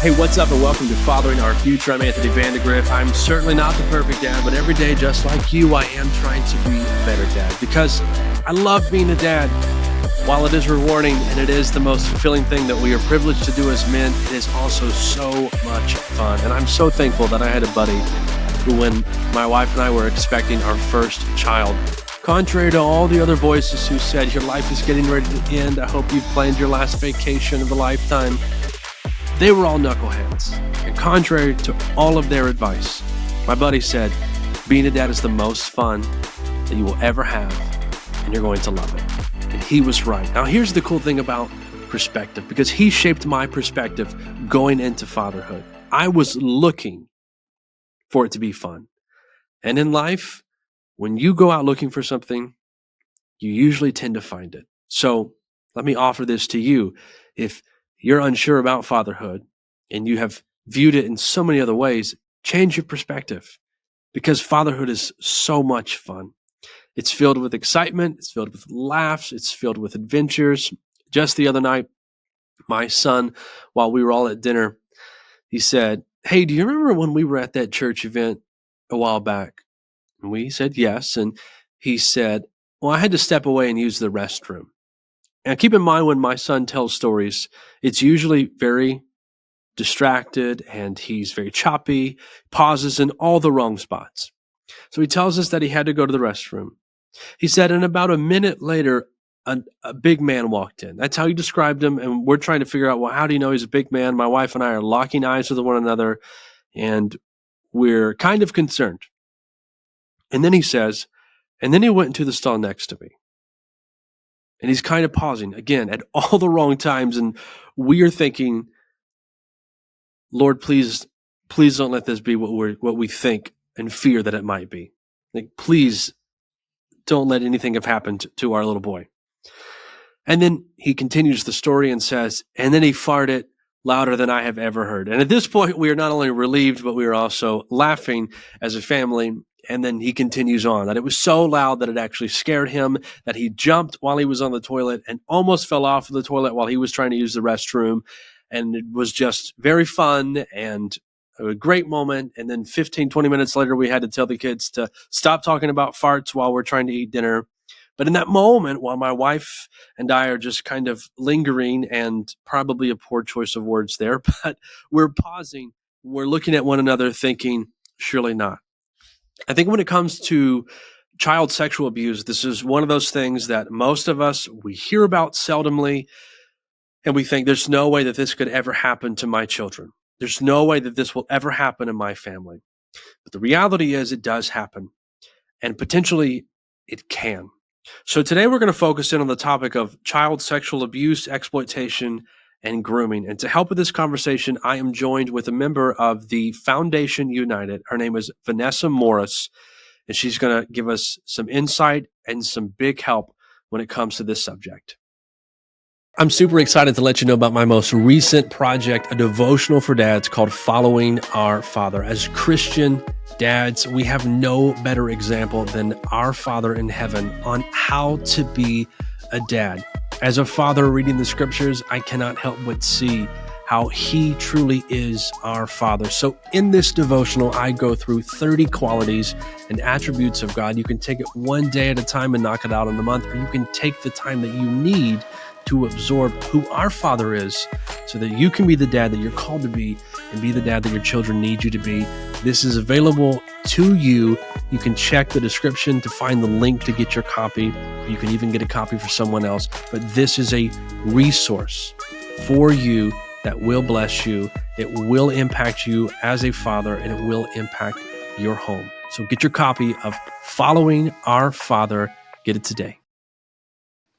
Hey, what's up, and welcome to Fathering Our Future. I'm Anthony Vandegrift. I'm certainly not the perfect dad, but every day, just like you, I am trying to be a better dad because I love being a dad. While it is rewarding and it is the most fulfilling thing that we are privileged to do as men, it is also so much fun. And I'm so thankful that I had a buddy who, when my wife and I were expecting our first child, contrary to all the other voices who said, your life is getting ready to end, I hope you've planned your last vacation of a lifetime, they were all knuckleheads. And contrary to all of their advice, my buddy said, being a dad is the most fun that you will ever have, and you're going to love it. And he was right. Now, here's the cool thing about perspective, because he shaped my perspective going into fatherhood. I was looking for it to be fun. And in life, when you go out looking for something, you usually tend to find it. So let me offer this to you. If you're unsure about fatherhood and you have viewed it in so many other ways, change your perspective, because fatherhood is so much fun. It's filled with excitement. It's filled with laughs. It's filled with adventures. Just the other night, my son, while we were all at dinner, he said, hey, do you remember when we were at that church event a while back? And we said yes. And he said, well, I had to step away and use the restroom. And keep in mind, when my son tells stories, it's usually very distracted and he's very choppy, pauses in all the wrong spots. So he tells us that he had to go to the restroom. He said, and about a minute later, a big man walked in. That's how he described him. And we're trying to figure out, well, how do you know he's a big man? My wife and I are locking eyes with one another, and we're kind of concerned. And then he says, and then he went into the stall next to me. And he's kind of pausing, again, at all the wrong times. And we are thinking, Lord, please don't let this be what we think and fear that it might be. Like, please don't let anything have happened to our little boy. And then he continues the story and says, and then he farted louder than I have ever heard. And at this point, we are not only relieved, but we are also laughing as a family. And then he continues on that it was so loud that it actually scared him, that he jumped while he was on the toilet and almost fell off of the toilet while he was trying to use the restroom. And it was just very fun and a great moment. And then 15, 20 minutes later, we had to tell the kids to stop talking about farts while we're trying to eat dinner. But in that moment, while my wife and I are just kind of lingering, and probably a poor choice of words there, but we're pausing, we're looking at one another thinking, surely not. I think when it comes to child sexual abuse, this is one of those things that most of us, we hear about seldomly, and we think there's no way that this could ever happen to my children. There's no way that this will ever happen in my family. But the reality is it does happen, and potentially it can. So today we're going to focus in on the topic of child sexual abuse, exploitation, and grooming. And to help with this conversation, I am joined with a member of the Foundation United. Her name is Vanessa Morris, and she's going to give us some insight and some big help when it comes to this subject. I'm super excited to let you know about my most recent project, a devotional for dads called Following Our Father. As Christian dads, we have no better example than our Father in heaven on how to be a dad. As a father reading the scriptures, I cannot help but see how he truly is our Father. So in this devotional, I go through 30 qualities and attributes of God. You can take it one day at a time and knock it out in a month, or you can take the time that you need to absorb who our Father is so that you can be the dad that you're called to be and be the dad that your children need you to be. This is available to you. You can check the description to find the link to get your copy. You can even get a copy for someone else. But this is a resource for you that will bless you. It will impact you as a father, and it will impact your home. So get your copy of Following Our Father. Get it today.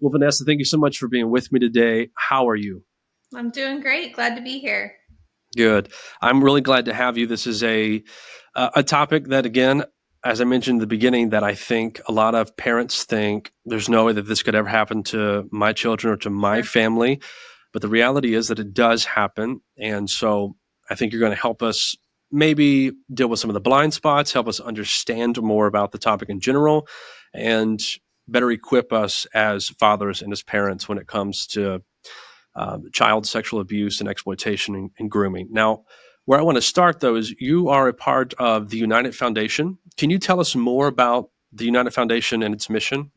Well, Vanessa, thank you so much for being with me today. How are you? I'm doing great. Glad to be here. Good. I'm really glad to have you. This is a topic that, again, as I mentioned in the beginning, that I think a lot of parents think there's no way that this could ever happen to my children or to my family. But the reality is that it does happen. And so I think you're going to help us maybe deal with some of the blind spots, help us understand more about the topic in general, and better equip us as fathers and as parents when it comes to child sexual abuse and exploitation and grooming. Now, where I want to start, though, is you are a part of the United Foundation. Can you tell us more about the United Foundation and its mission?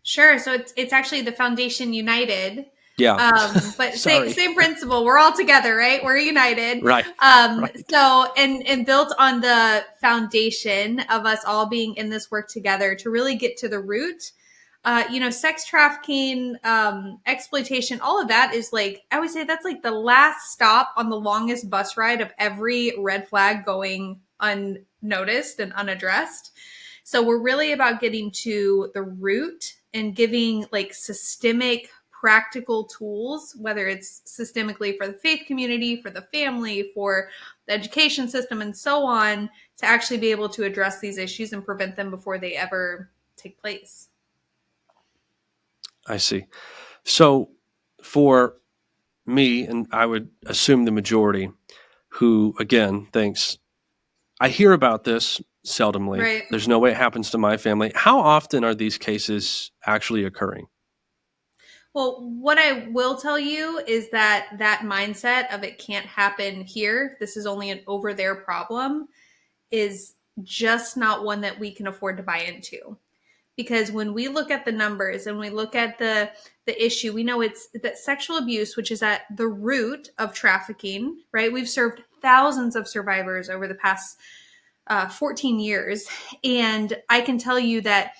Sure. So it's actually the Foundation United. Yeah. But same Sorry. same principle. We're all together, right? We're united. Right. Right. So and built on the foundation of us all being in this work together to really get to the root. Sex trafficking, exploitation, all of that is like, I always say that's like the last stop on the longest bus ride of every red flag going unnoticed and unaddressed. So we're really about getting to the root and giving like systemic practical tools, whether it's systemically for the faith community, for the family, for the education system, and so on, to actually be able to address these issues and prevent them before they ever take place. I see. So for me, and I would assume the majority who, again, thinks, I hear about this seldomly. Right. There's no way it happens to my family. How often are these cases actually occurring? Well, what I will tell you is that mindset of it can't happen here, this is only an over there problem, is just not one that we can afford to buy into. Because when we look at the numbers and we look at the issue, we know it's that sexual abuse, which is at the root of trafficking, right? We've served thousands of survivors over the past 14 years. And I can tell you that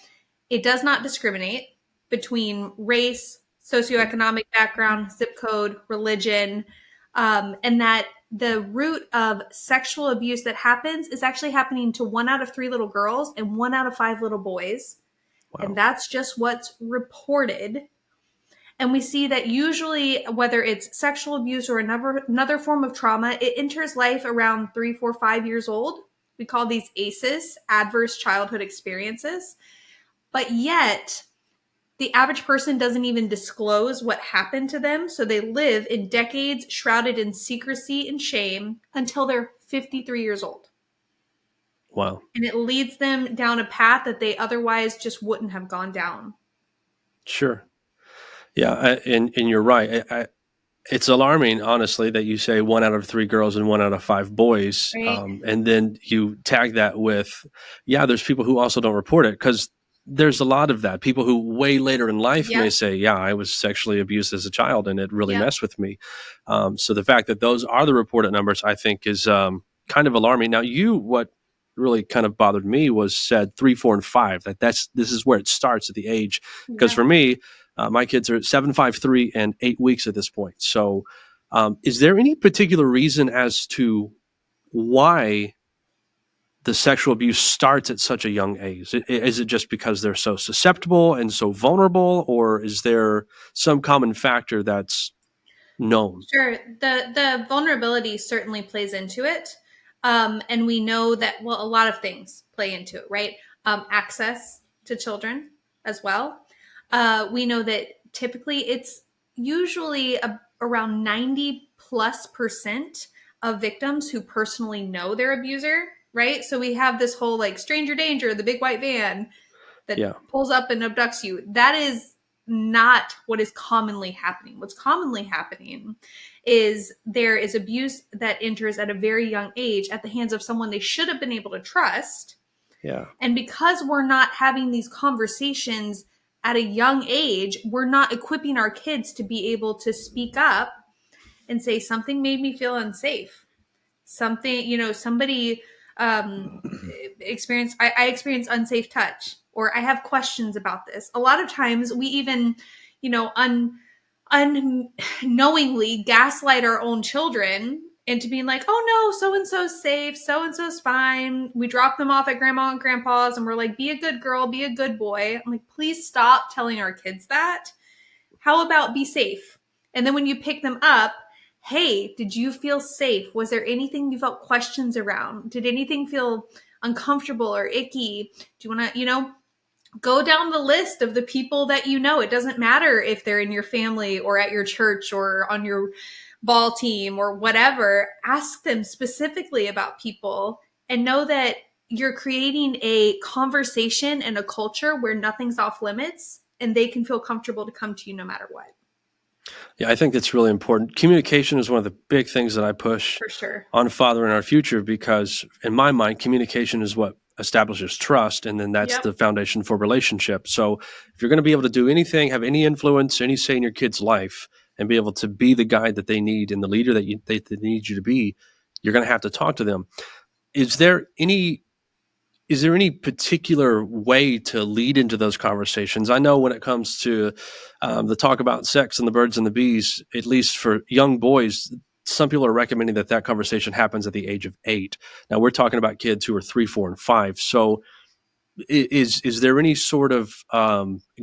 it does not discriminate between race, socioeconomic background, zip code, religion, and that the root of sexual abuse that happens is actually happening to 1 out of 3 little girls and 1 out of 5 little boys. And Wow. that's just what's reported. And we see that usually, whether it's sexual abuse or another form of trauma, it enters life around 3, 4, 5 years old. We call these ACEs, adverse childhood experiences. But yet, the average person doesn't even disclose what happened to them. So they live in decades shrouded in secrecy and shame until they're 53 years old. Wow. And it leads them down a path that they otherwise just wouldn't have gone down. Sure. Yeah. And you're right. It's alarming, honestly, that you say 1 out of 3 girls and 1 out of 5 boys. Right? And then you tag that with, yeah, there's people who also don't report it, because there's a lot of that. People who way later in life may Yep. say, yeah, I was sexually abused as a child and it really Yep. messed with me. So the fact that those are the reported numbers, I think, is kind of alarming. Now, what really kind of bothered me was said 3, 4, and 5. This is where it starts at the age. Because Yeah. for me, my kids are 7, 5, 3, and 8 weeks at this point. So, is there any particular reason as to why the sexual abuse starts at such a young age? Is it just because they're so susceptible and so vulnerable, or is there some common factor that's known? Sure. The vulnerability certainly plays into it. And we know that, well, a lot of things play into it, right? Access to children as well. We know that typically it's usually around 90+% of victims who personally know their abuser, right? So we have this whole like stranger danger, the big white van that Yeah. pulls up and abducts you. That is not what is commonly happening. What's commonly happening is there is abuse that enters at a very young age at the hands of someone they should have been able to trust. Yeah. And because we're not having these conversations at a young age, we're not equipping our kids to be able to speak up and say, something made me feel unsafe. Somebody I experienced unsafe touch, or I have questions about this. A lot of times we even, unknowingly gaslight our own children into being like, oh no, so and so's safe, so and so's fine. We drop them off at grandma and grandpa's and we're like, be a good girl, be a good boy. I'm like, please stop telling our kids that. How about be safe? And then when you pick them up, hey, did you feel safe? Was there anything you felt questions around? Did anything feel uncomfortable or icky? Do you want to, go down the list of the people that you know? It doesn't matter if they're in your family or at your church or on your ball team or whatever. Ask them specifically about people and know that you're creating a conversation and a culture where nothing's off limits and they can feel comfortable to come to you no matter what. Yeah, I think that's really important. Communication is one of the big things that I push For sure. on Father in Our Future because, in my mind, communication is what establishes trust, and then that's Yep. the foundation for relationship. So, if you're going to be able to do anything, have any influence, any say in your kid's life, and be able to be the guide that they need and the leader that they need you to be, you're going to have to talk to them. Is there any is there any particular way to lead into those conversations? I know when it comes to the talk about sex and the birds and the bees, at least for young boys, some people are recommending that that conversation happens at the age of 8. Now we're talking about kids who are 3, 4, and 5. So is there any sort of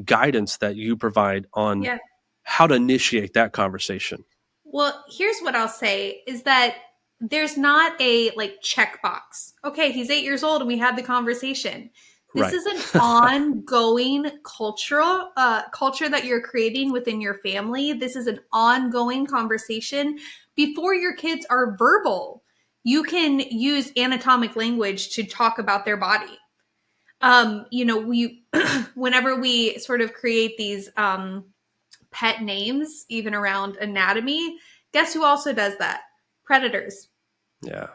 guidance that you provide on Yeah. how to initiate that conversation? Well, here's what I'll say is that there's not a like checkbox. Okay, he's 8 years old and we had the conversation. This Right. is an ongoing cultural culture that you're creating within your family. This is an ongoing conversation before your kids are verbal. You can use anatomic language to talk about their body. We whenever we sort of create these pet names, even around anatomy. Guess who also does that? Predators. Yeah.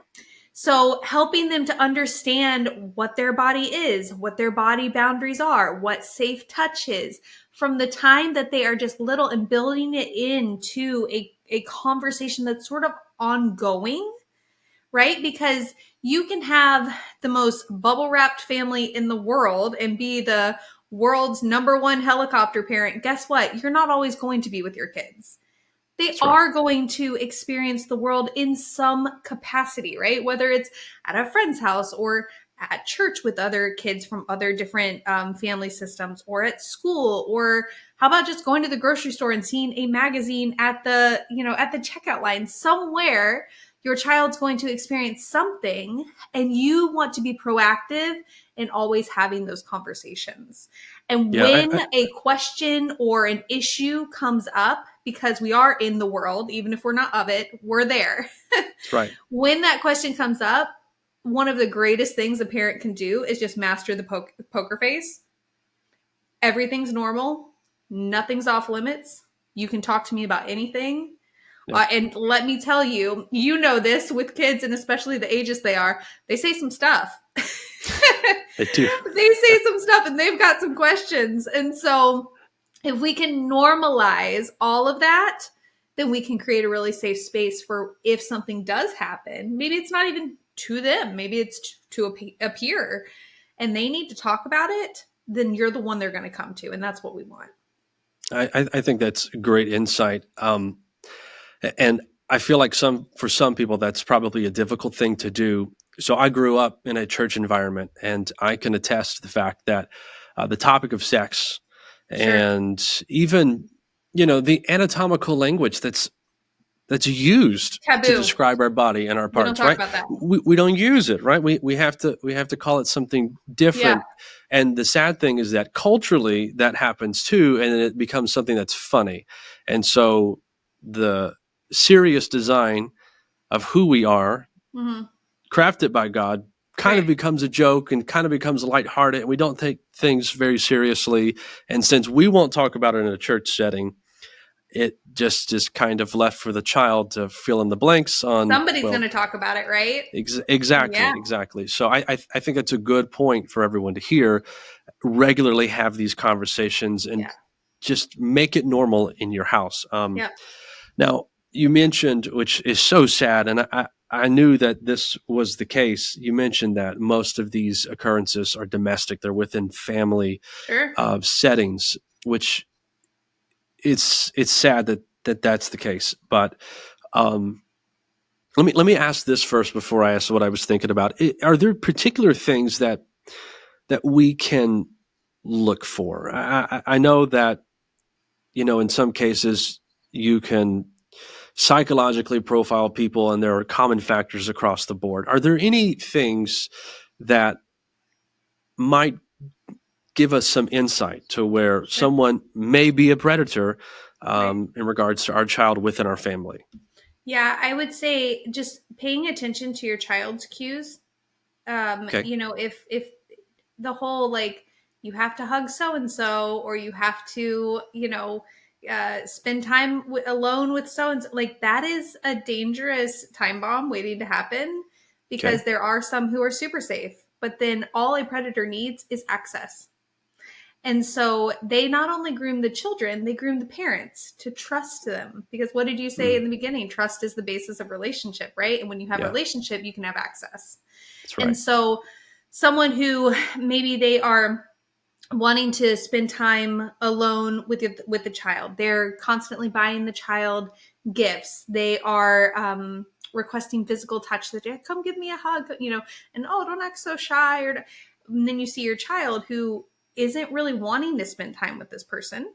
So, helping them to understand what their body is, what their body boundaries are, what safe touch is, from the time that they are just little and building it into a conversation that's sort of ongoing, right? Because you can have the most bubble wrapped family in the world and be the world's number one helicopter parent. Guess what? You're not always going to be with your kids. They That's right. are going to experience the world in some capacity, right? Whether it's at a friend's house or at church with other kids from other different family systems, or at school, or how about just going to the grocery store and seeing a magazine at the checkout line somewhere. Your child's going to experience something, and you want to be proactive in always having those conversations. And Yeah. when a question or an issue comes up, because we are in the world, even if we're not of it, we're there. That's right. When that question comes up, one of the greatest things a parent can do is just master the poker face. Everything's normal, nothing's off limits. You can talk to me about anything. Yep. And let me tell you, you know this with kids, and especially the ages they are, they say some stuff. They They do. say some stuff and they've got some questions. And so, if we can normalize all of that, then we can create a really safe space for if something does happen. Maybe it's not even to them, maybe it's to a peer, and they need to talk about it. Then you're the one they're going to come to, and that's what we want. I think that's great insight. And I feel like for some people that's probably a difficult thing to do. So I grew up in a church environment, and I can attest to the fact that the topic of sex Sure. and even the anatomical language that's used to Taboo. describe our body and our We don't parts, talk right? about that. We don't use it, right? We have to call it something Yeah. different. And the sad thing is that culturally that happens too, and then it becomes something that's funny. And so the serious design of who we are, Hmm. crafted by God, kind of Right. becomes a joke and kind of becomes lighthearted, and we don't take things very seriously. And since we won't talk about it in a church setting, it just is kind of left for the child to fill in the blanks on, Somebody's going well, to talk about it, right? exactly, Yeah. exactly. So I think that's a good point for everyone to hear. Regularly have these conversations and Yeah. just make it normal in your house. Yeah. Now, you mentioned, which is so sad, and I knew that this was the case. You mentioned that most of these occurrences are domestic; they're within family Sure. settings, which it's sad that that's the case. But um, let me ask this first before I ask what I was thinking about. Are there particular things that we can look for? I know that in some cases you can psychologically profile people, and there are common factors across the board. Are there any things that might give us some insight to where Sure. someone may be a predator Right. in regards to our child within our family? Yeah, I would say just paying attention to your child's cues. Okay. If the whole like you have to hug so and so, or you have to, spend time alone with so and so. Like, that is a dangerous time bomb waiting to happen, because Okay. there are some who are super safe, but then all a predator needs is access. And so they not only groom the children, they groom the parents to trust them. Because what did you say in Mm, the beginning? Trust is the basis of relationship, right? And when you have a yeah, relationship, you can have access. that's And right. so someone who maybe they are wanting to spend time alone with the child, they're constantly buying the child gifts. They are requesting physical touch. That, come give me a hug, and oh, don't act so shy. And then you see your child who isn't really wanting to spend time with this person,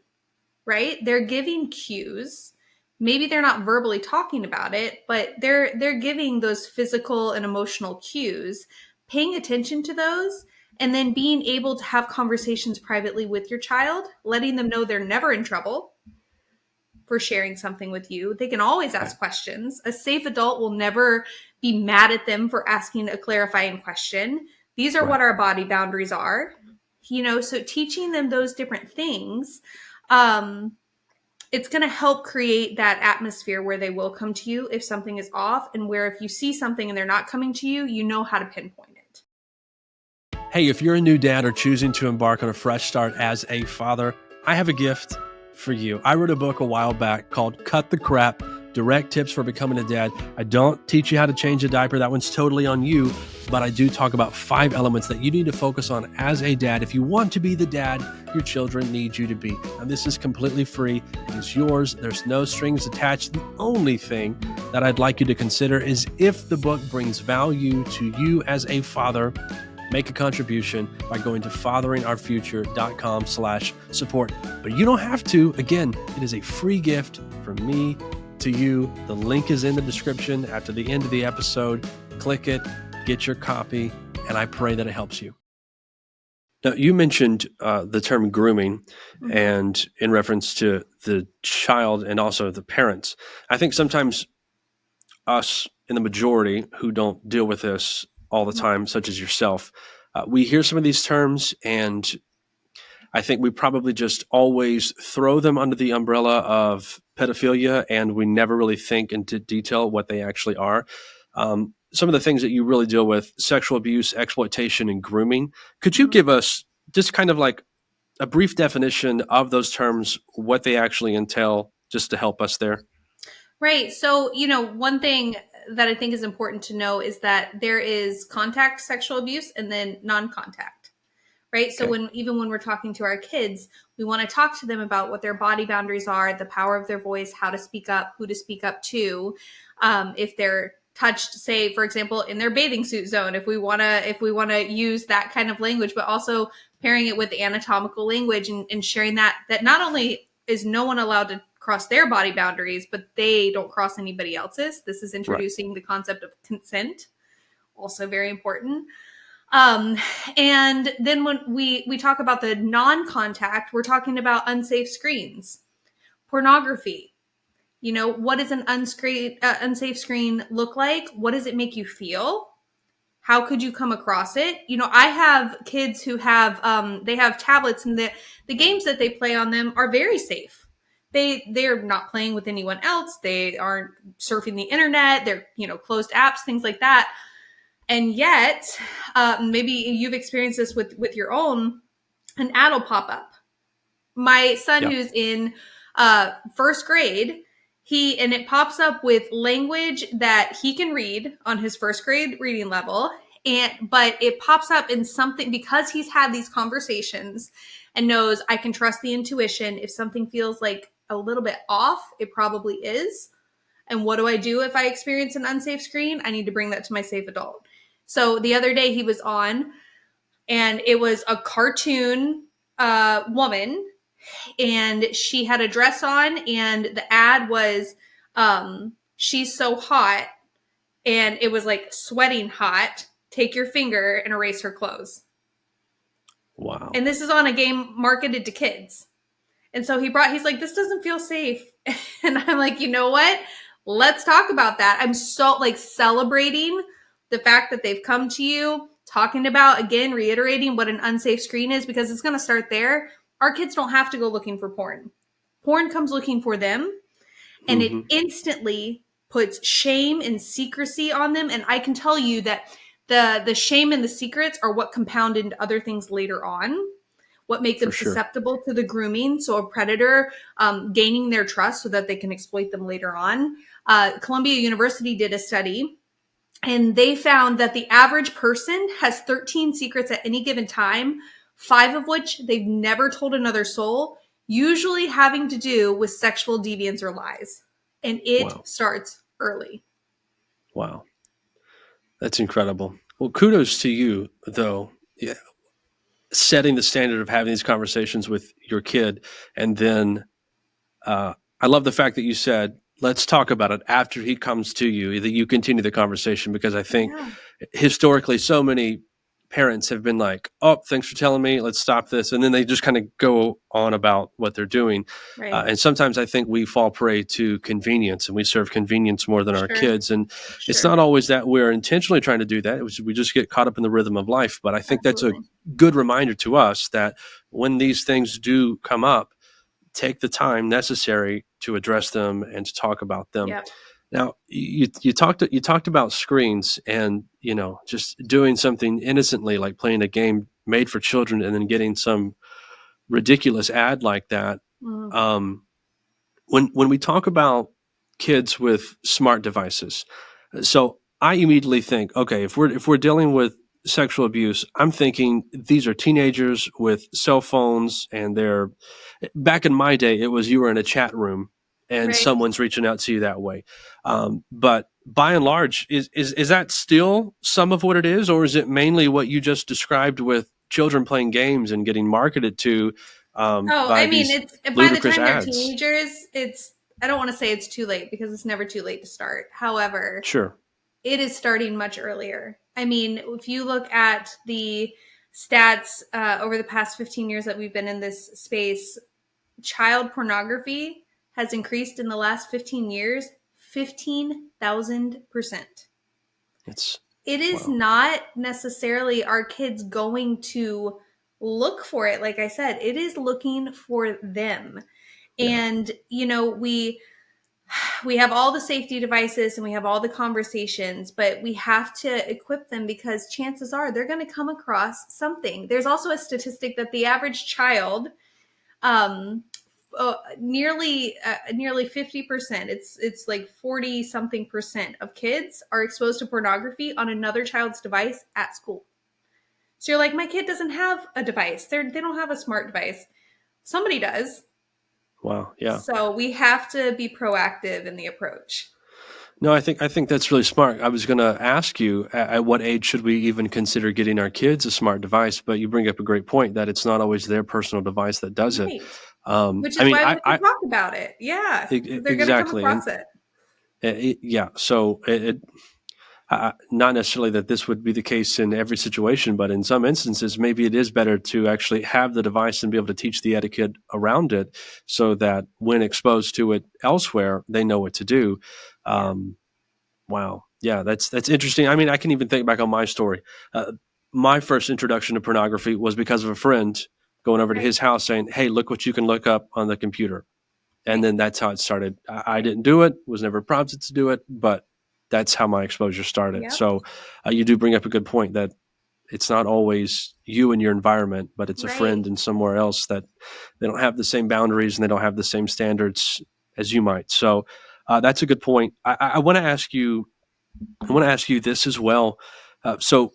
right? They're giving cues. Maybe they're not verbally talking about it, but they're giving those physical and emotional cues, paying attention to those, and then being able to have conversations privately with your child, letting them know they're never in trouble for sharing something with you. They can always Right. ask questions. A safe adult will never be mad at them for asking a clarifying question. These are what Right. our body boundaries are. So teaching them those different things, um, it's going to help create that atmosphere where they will come to you if something is off, and where if you see something and they're not coming to you, you know how to pinpoint it. Hey, if you're a new dad or choosing to embark on a fresh start as a father, I have a gift for you. I wrote a book a while back called Cut the Crap: Direct Tips for Becoming a Dad. I don't teach you how to change a diaper. That one's totally on you. But I do talk about 5 elements that you need to focus on as a dad if you want to be the dad your children need you to be. Now, this is completely free. It is yours. There's no strings attached. The only thing that I'd like you to consider is, if the book brings value to you as a father, make a contribution by going to fatheringourfuture.com/support. But you don't have to. Again, it is a free gift from me to you. The link is in the description after the end of the episode. Click it, get your copy, and I pray that it helps you. Now, you mentioned the term grooming, Mm-hmm. and in reference to the child and also the parents. I think sometimes us, in the majority, who don't deal with this all the time, such as yourself, we hear some of these terms, and I think we probably just always throw them under the umbrella of pedophilia, and we never really think into detail what they actually are. Some of the things that you really deal with: sexual abuse, exploitation, and grooming. Could you Mm-hmm. give us just kind of like a brief definition of those terms, what they actually entail, just to help us there? Right. So, one thing that I think is important to know is that there is contact sexual abuse and then non-contact. Right. So Okay. even when we're talking to our kids, we want to talk to them about what their body boundaries are, the power of their voice, how to speak up, who to speak up to. If they're touched, say, for example, in their bathing suit zone, if we want to use that kind of language, but also pairing it with anatomical language, and sharing that not only is no one allowed to cross their body boundaries, but they don't cross anybody else's. This is Right. introducing the concept of consent, also very important. Um, and then when we talk about the non-contact, we're talking about unsafe screens, pornography. What does an unsafe screen look like? What does it make you feel? How could you come across it? I have kids who have they have tablets, and the games that they play on them are very safe. They're not playing with anyone else. They aren't surfing the internet. They're closed apps, things like that. And yet, maybe you've experienced this with your own. An ad will pop up. My son, Yeah. who's in first grade, and it pops up with language that he can read on his first grade reading level, but it pops up in something because he's had these conversations and knows I can trust the intuition. If something feels like a little bit off, it probably is. And what do I do if I experience an unsafe screen? I need to bring that to my safe adult. So the other day he was on, and it was a cartoon woman, and she had a dress on, and the ad was, she's so hot, and it was like sweating hot. Take your finger and erase her clothes. Wow. And this is on a game marketed to kids. And so he's like, this doesn't feel safe. And I'm like, you know what? Let's talk about that. I'm so like celebrating the fact that they've come to you, talking about, again, reiterating what an unsafe screen is, because it's going to start there. Our kids don't have to go looking for porn. Porn comes looking for them, and it Mm-hmm. instantly puts shame and secrecy on them. And I can tell you that the shame and the secrets are what compound into other things later on, what make them For sure. susceptible to the grooming. So a predator gaining their trust so that they can exploit them later on. Columbia University did a study, and they found that the average person has 13 secrets at any given time, 5 of which they've never told another soul, usually having to do with sexual deviance or lies. And it Wow. starts early. Wow. That's incredible. Well, kudos to you, though. Yeah. Setting the standard of having these conversations with your kid. And then I love the fact that you said, let's talk about it after he comes to you, that you continue the conversation, because I think Yeah, historically so many parents have been like, oh, thanks for telling me, let's stop this, and then they just kind of go on about what they're doing. right. And sometimes I think we fall prey to convenience, and we serve convenience more than our Sure, kids, and it's sure. not always that we're intentionally trying to do that. We just get caught up in the rhythm of life. But I think that's a Absolutely. good reminder to us that when these things do come up, take the time necessary to address them and to talk about them. Yep. Now, you talked about screens, and just doing something innocently like playing a game made for children and then getting some ridiculous ad like that. Mm, Um, when we talk about kids with smart devices, so I immediately think, okay, if we're dealing with sexual abuse, I'm thinking these are teenagers with cell phones, and they're back in my day, it was you were in a chat room and right. someone's reaching out to you that way. But by and large, is that still some of what it is, or is it mainly what you just described with children playing games and getting marketed to Oh, by I mean, these it's by the ludicrous time they're ads? teenagers, it's, I don't want to say it's too late because it's never too late to start. However, Sure. it is starting much earlier. I mean, if you look at the stats over the past 15 years that we've been in this space, child pornography has increased in the last 15 years 15,000%. It's It is wow. not necessarily our kids going to look for it. Like I said, it is looking for them. Yeah. And, we have all the safety devices and we have all the conversations, but we have to equip them because chances are they're going to come across something. There's also a statistic that the average child, nearly 50%, it's like 40 something percent of kids are exposed to pornography on another child's device at school. So you're like, my kid doesn't have a device. They don't have a smart device. Somebody does. Wow. Yeah. So we have to be proactive in the approach. No, I think that's really smart. I was going to ask you at what age should we even consider getting our kids a smart device, but you bring up a great point that it's not always their personal device that does it. Right. Which I is mean, why we should talk about it. Yeah. Because they're going to come exactly, and across it. yeah. So not necessarily that this would be the case in every situation, but in some instances, maybe it is better to actually have the device and be able to teach the etiquette around it, so that when exposed to it elsewhere, they know what to do. Yeah. Um, Wow. Yeah, that's interesting. I mean, I can even think back on my story. My first introduction to pornography was because of a friend going over to Right. his house saying, "Hey, look what you can look up on the computer." And Right. then that's how it started. I didn't do it, was never prompted to do it, but that's how my exposure started. Yep. So you do bring up a good point that it's not always you and your environment, but it's a Right. friend and somewhere else that they don't have the same boundaries and they don't have the same standards as you might. So that's a good point. I want to ask you I want to ask you this as well. So,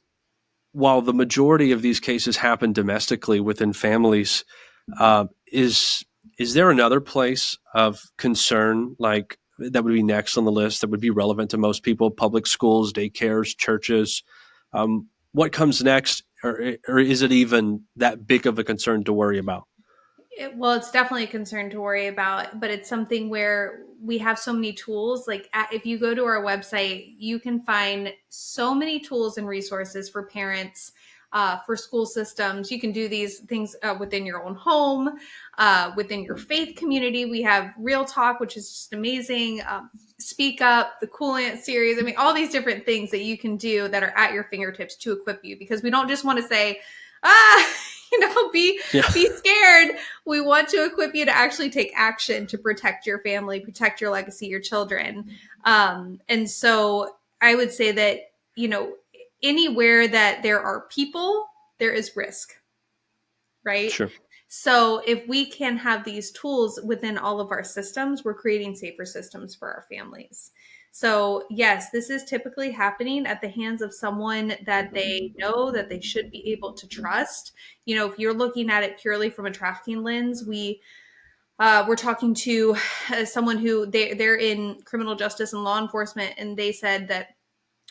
while the majority of these cases happen domestically within families, uh, is is there another place of concern like that would be next on the list that would be relevant to most people? Public schools, daycares, churches. What comes next, or is it even that big of a concern to worry about? Well, it's definitely a concern to worry about, but it's something where we have so many tools. Like if you go to our website, you can find so many tools and resources for parents, for school systems. You can do these things within your own home, within your faith community. We have Real Talk, which is just amazing. Speak Up, the Cool Ant series. I mean, all these different things that you can do that are at your fingertips to equip you, because we don't just want to say, ah, Yeah. Be scared. We want to equip you to actually take action to protect your family, protect your legacy, your children. And so I would say that, anywhere that there are people, there is risk, right? Sure. So if we can have these tools within all of our systems, we're creating safer systems for our families. So yes, this is typically happening at the hands of someone that they know, that they should be able to trust. If you're looking at it purely from a trafficking lens, we're talking to someone who they're in criminal justice and law enforcement, and they said that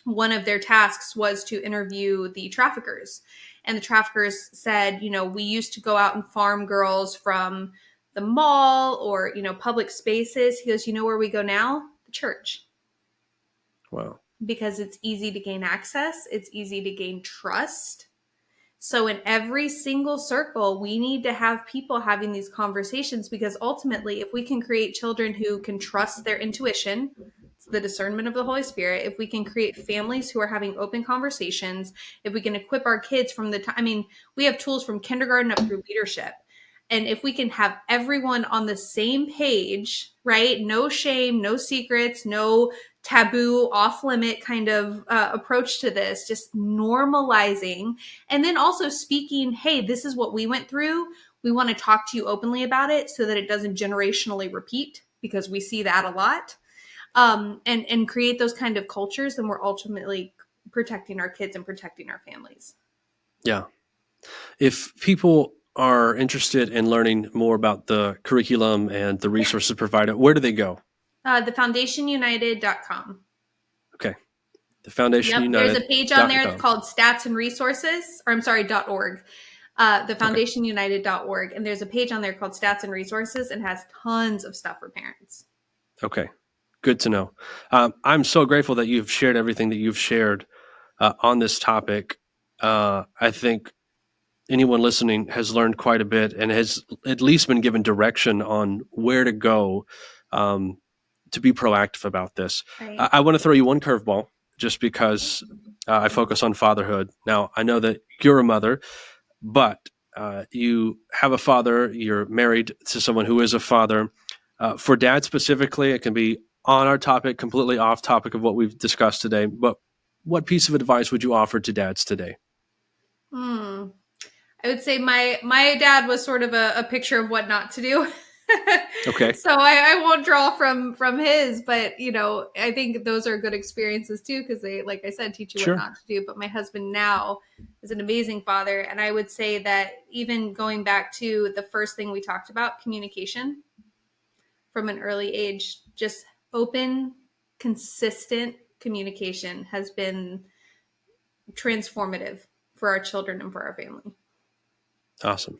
one of their tasks was to interview the traffickers. And the traffickers said, we used to go out and farm girls from the mall or, public spaces. He goes, you know where we go now? The church. Wow. Because it's easy to gain access, it's easy to gain trust. So in every single circle, we need to have people having these conversations, because ultimately, if we can create children who can trust their intuition, it's the discernment of the Holy Spirit, if we can create families who are having open conversations, if we can equip our kids from the time, we have tools from kindergarten up through leadership. And if we can have everyone on the same page, right? No shame, no secrets, no taboo, off limit kind of approach to this, just normalizing. And then also speaking, hey, this is what we went through. We want to talk to you openly about it so that it doesn't generationally repeat, because we see that a lot. And create those kind of cultures, then we're ultimately protecting our kids and protecting our families. Yeah. If people are interested in learning more about the curriculum and the resources provided, where do they go? TheFoundationUnited.com. Okay. The Foundation Yep. There's a page on there United.com. called Stats and Resources, or I'm sorry, .org. TheFoundationUnited.org. And there's a page on there called Stats and Resources, and has tons of stuff for parents. Okay. Good to know. I'm so grateful that you've shared everything that you've shared on this topic. I think anyone listening has learned quite a bit and has at least been given direction on where to go to be proactive about this. Right. I want to throw you one curveball just because I focus on fatherhood. Now, I know that you're a mother, but you have a father, you're married to someone who is a father. For dad specifically, it can be on our topic, completely off topic of what we've discussed today, but what piece of advice would you offer to dads today? I would say my dad was sort of a picture of what not to do. Okay. So I won't draw from his, but I think those are good experiences too, because they, like I said, teach you Sure. what not to do. But my husband now is an amazing father, and I would say that even going back to the first thing we talked about, communication from an early age, just open, consistent communication has been transformative for our children and for our family. Awesome.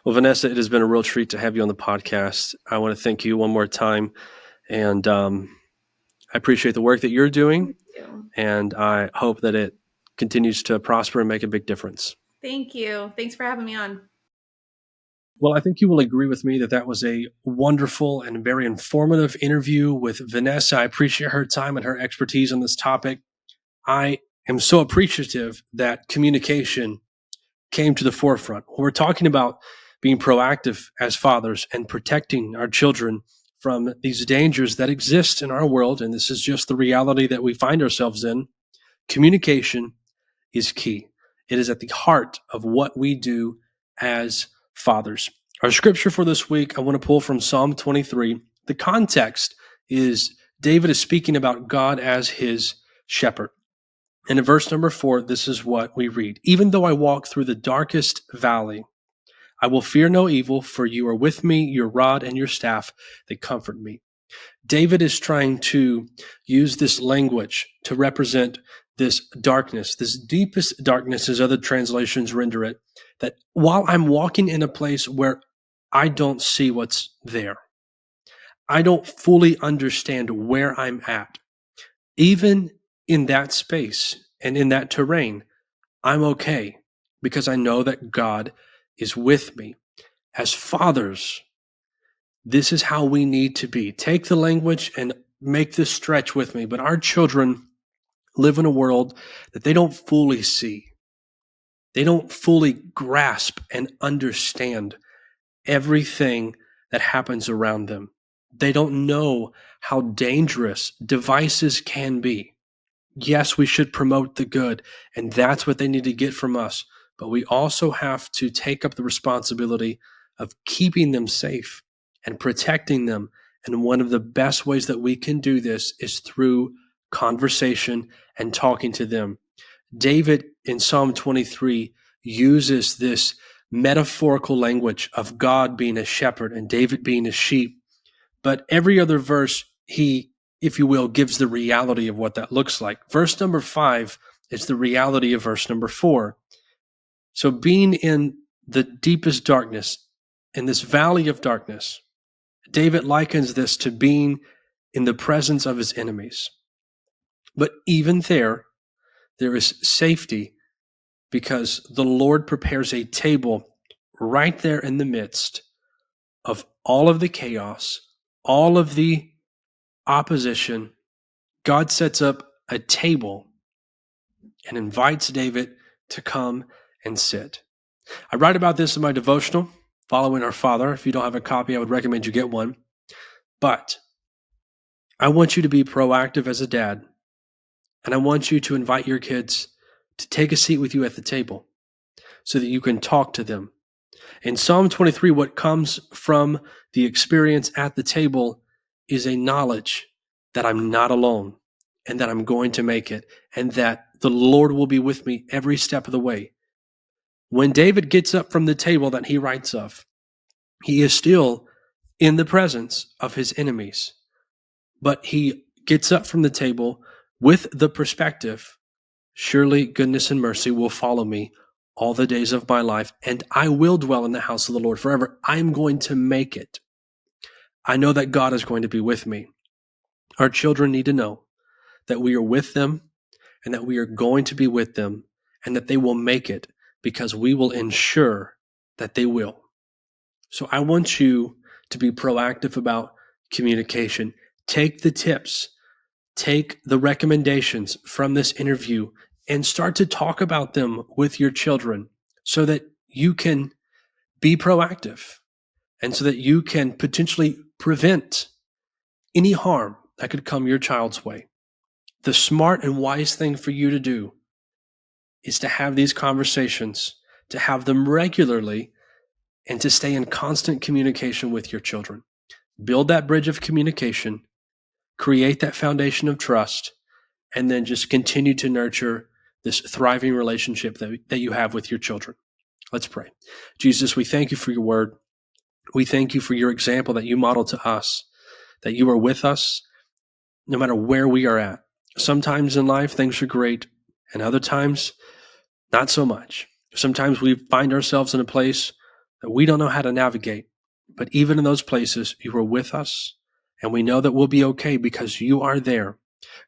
Well, Vanessa, it has been a real treat to have you on the podcast. I want to thank you one more time. And I appreciate the work that you're doing. Thank you. And I hope that it continues to prosper and make a big difference. Thank you. Thanks for having me on. Well, I think you will agree with me that that was a wonderful and very informative interview with Vanessa. I appreciate her time and her expertise on this topic. I am so appreciative that communication came to the forefront. We're talking about being proactive as fathers and protecting our children from these dangers that exist in our world. And this is just the reality that we find ourselves in. Communication is key. It is at the heart of what we do as fathers. Our scripture for this week, I want to pull from Psalm 23. The context is David is speaking about God as his shepherd. And in verse number 4, this is what we read. Even though I walk through the darkest valley, I will fear no evil, for you are with me, your rod and your staff, they comfort me. David is trying to use this language to represent this darkness, this deepest darkness, as other translations render it, that while I'm walking in a place where I don't see what's there, I don't fully understand where I'm at, even in that space and in that terrain, I'm okay because I know that God is with me. As fathers, this is how we need to be. Take the language and make this stretch with me. But our children live in a world that they don't fully see. They don't fully grasp and understand everything that happens around them. They don't know how dangerous devices can be. Yes, we should promote the good, and that's what they need to get from us. But we also have to take up the responsibility of keeping them safe and protecting them. And one of the best ways that we can do this is through conversation and talking to them. David in Psalm 23 uses this metaphorical language of God being a shepherd and David being a sheep. But every other verse, he, if you will, gives the reality of what that looks like. Verse number 5 is the reality of verse number 4. So being in the deepest darkness, in this valley of darkness, David likens this to being in the presence of his enemies. But even there is safety because the Lord prepares a table right there in the midst of all of the chaos, all of the opposition. God sets up a table and invites David to come and sit. I write about this in my devotional, Following Our Father. If you don't have a copy, I would recommend you get one. But I want you to be proactive as a dad, and I want you to invite your kids to take a seat with you at the table so that you can talk to them. In Psalm 23, what comes from the experience at the table is a knowledge that I'm not alone and that I'm going to make it and that the Lord will be with me every step of the way. When David gets up from the table that he writes of, he is still in the presence of his enemies, but he gets up from the table with the perspective, surely goodness and mercy will follow me all the days of my life, and I will dwell in the house of the Lord forever. I'm going to make it. I know that God is going to be with me. Our children need to know that we are with them and that we are going to be with them and that they will make it because we will ensure that they will. So I want you to be proactive about communication. Take the tips, take the recommendations from this interview and start to talk about them with your children so that you can be proactive and so that you can potentially prevent any harm that could come your child's way. The smart and wise thing for you to do is to have these conversations, to have them regularly, and to stay in constant communication with your children. Build that bridge of communication, create that foundation of trust, and then just continue to nurture this thriving relationship that you have with your children. Let's pray. Jesus, we thank you for your word. We thank you for your example that you model to us, that you are with us no matter where we are at. Sometimes in life, things are great, and other times, not so much. Sometimes we find ourselves in a place that we don't know how to navigate. But even in those places, you are with us, and we know that we'll be okay because you are there.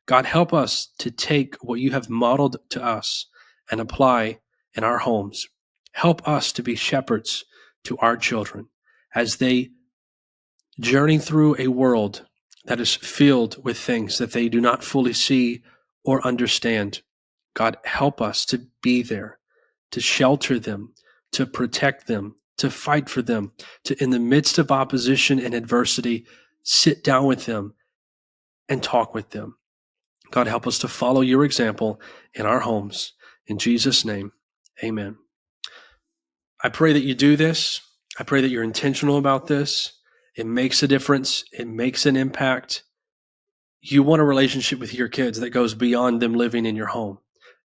God, help us to take what you have modeled to us and apply in our homes. Help us to be shepherds to our children as they journey through a world that is filled with things that they do not fully see or understand. God, help us to be there, to shelter them, to protect them, to fight for them, to, in the midst of opposition and adversity, sit down with them and talk with them. God, help us to follow your example in our homes. In Jesus' name, amen. I pray that you do this. I pray that you're intentional about this. It makes a difference. It makes an impact. You want a relationship with your kids that goes beyond them living in your home.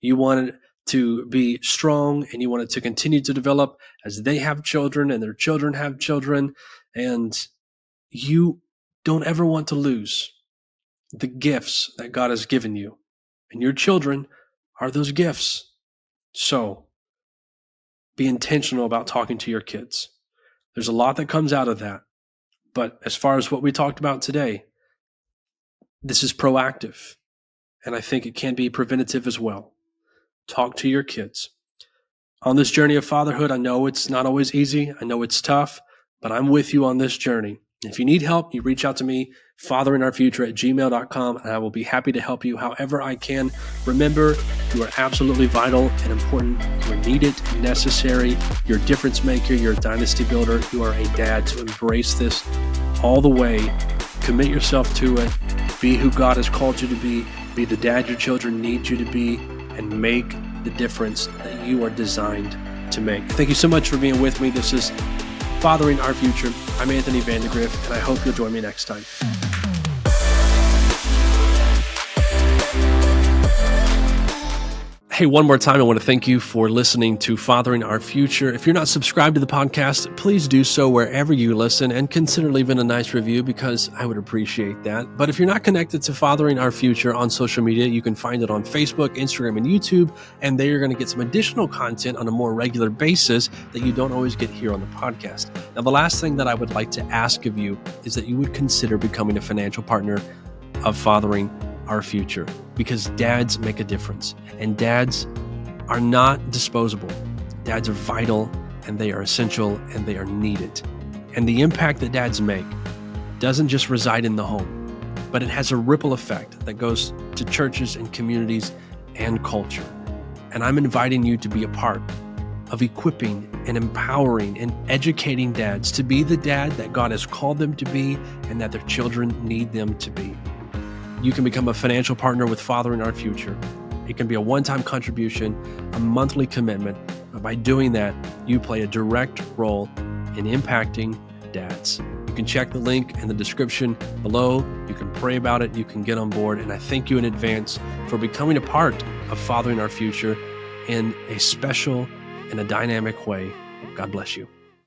You want it to be strong and you want it to continue to develop as they have children and their children have children. And you don't ever want to lose the gifts that God has given you. And your children are those gifts. So be intentional about talking to your kids. There's a lot that comes out of that. But as far as what we talked about today, this is proactive. And I think it can be preventative as well. Talk to your kids. On this journey of fatherhood, I know it's not always easy. I know it's tough, but I'm with you on this journey. If you need help, you reach out to me fatheringourfuture@gmail.com, and I will be happy to help you however I can. Remember, you are absolutely vital and important. You are needed, necessary. You're a difference maker. You're a dynasty builder. You are a dad. To embrace this all the way. Commit yourself to it. Be who God has called you to be. Be the dad your children need you to be, and make the difference that you are designed to make. Thank you so much for being with me. This is Fathering Our Future. I'm Anthony Vandegrift, and I hope you'll join me next time. Hey, one more time, I want to thank you for listening to Fathering Our Future. If you're not subscribed to the podcast, please do so wherever you listen, and consider leaving a nice review because I would appreciate that. But if you're not connected to Fathering Our Future on social media, you can find it on Facebook, Instagram, and YouTube, and there you're going to get some additional content on a more regular basis that you don't always get here on the podcast. Now, the last thing that I would like to ask of you is that you would consider becoming a financial partner of Fathering Our Future, because dads make a difference, and dads are not disposable. Dads are vital, and they are essential, and they are needed. And the impact that dads make doesn't just reside in the home, but it has a ripple effect that goes to churches and communities and culture. And I'm inviting you to be a part of equipping and empowering and educating dads to be the dad that God has called them to be and that their children need them to be. You can become a financial partner with Fathering Our Future. It can be a one-time contribution, a monthly commitment, but by doing that, you play a direct role in impacting dads. You can check the link in the description below. You can pray about it. You can get on board. And I thank you in advance for becoming a part of Fathering Our Future in a special and a dynamic way. God bless you.